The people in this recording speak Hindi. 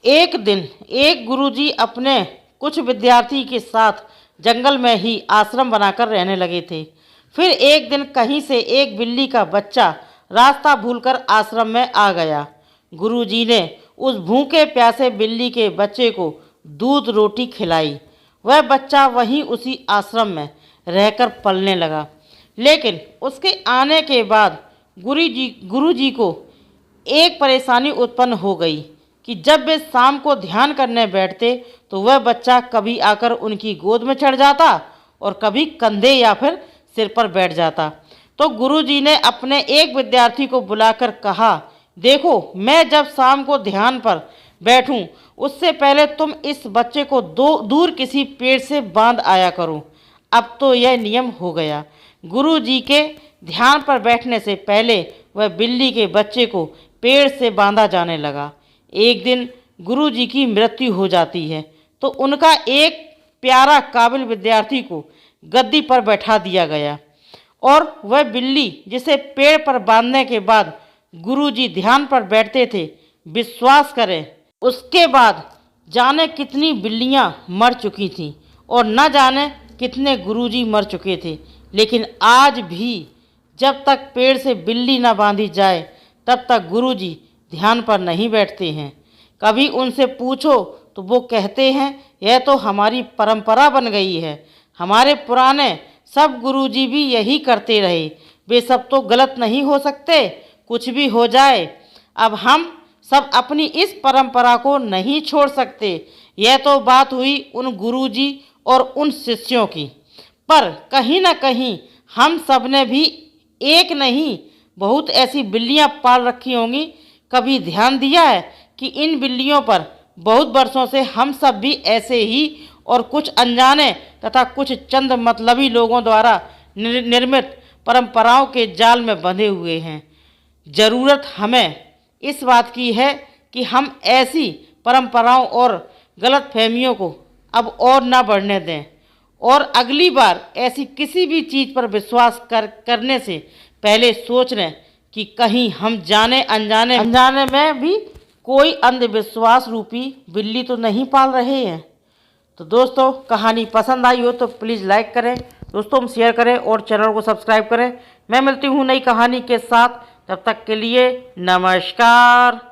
एक दिन एक गुरुजी अपने कुछ विद्यार्थी के साथ जंगल में ही आश्रम बनाकर रहने लगे थे। फिर एक दिन कहीं से एक बिल्ली का बच्चा रास्ता भूलकर आश्रम में आ गया। गुरुजी ने उस भूखे प्यासे बिल्ली के बच्चे को दूध रोटी खिलाई। वह बच्चा वहीं उसी आश्रम में रहकर पलने लगा। लेकिन उसके आने के बाद गुरुजी को एक परेशानी उत्पन्न हो गई कि जब वे शाम को ध्यान करने बैठते तो वह बच्चा कभी आकर उनकी गोद में चढ़ जाता और कभी कंधे या फिर सिर पर बैठ जाता। तो गुरुजी ने अपने एक विद्यार्थी को बुलाकर कहा, देखो, मैं जब शाम को ध्यान पर बैठूं उससे पहले तुम इस बच्चे को दूर किसी पेड़ से बांध आया करो। अब तो यह नियम हो गया। गुरुजी के ध्यान पर बैठने से पहले वह बिल्ली के बच्चे को पेड़ से बांधा जाने लगा। एक दिन गुरुजी की मृत्यु हो जाती है तो उनका एक प्यारा काबिल विद्यार्थी को गद्दी पर बैठा दिया गया और वह बिल्ली जिसे पेड़ पर बांधने के बाद गुरुजी ध्यान पर बैठते थे, विश्वास करें उसके बाद जाने कितनी बिल्लियां मर चुकी थीं और न जाने कितने गुरुजी मर चुके थे। लेकिन आज भी जब तक पेड़ से बिल्ली न बांधी जाए तब तक गुरुजी ध्यान पर नहीं बैठते हैं। कभी उनसे पूछो तो वो कहते हैं, यह तो हमारी परंपरा बन गई है। हमारे पुराने सब गुरुजी भी यही करते रहे। वे सब तो गलत नहीं हो सकते, कुछ भी हो जाए। अब हम सब अपनी इस परंपरा को नहीं छोड़ सकते। यह तो बात हुई उन गुरुजी और उन शिष्यों की, पर कहीं ना कहीं हम सब ने भी एक नहीं बहुत ऐसी बिल्लियां पाल रखी होंगी। कभी ध्यान दिया है कि इन बिल्लियों पर बहुत वर्षों से हम सब भी ऐसे ही और कुछ अनजाने तथा कुछ चंद मतलबी लोगों द्वारा निर्मित परंपराओं के जाल में बंधे हुए हैं। ज़रूरत हमें इस बात की है कि हम ऐसी परंपराओं और गलतफहमियों को अब और न बढ़ने दें और अगली बार ऐसी किसी भी चीज़ पर विश्वास करने से पहले सोच लें कि कहीं हम जाने अनजाने में भी कोई अंधविश्वास रूपी बिल्ली तो नहीं पाल रहे हैं। तो दोस्तों, कहानी पसंद आई हो तो प्लीज़ लाइक करें, दोस्तों शेयर करें और चैनल को सब्सक्राइब करें। मैं मिलती हूँ नई कहानी के साथ, तब तक के लिए नमस्कार।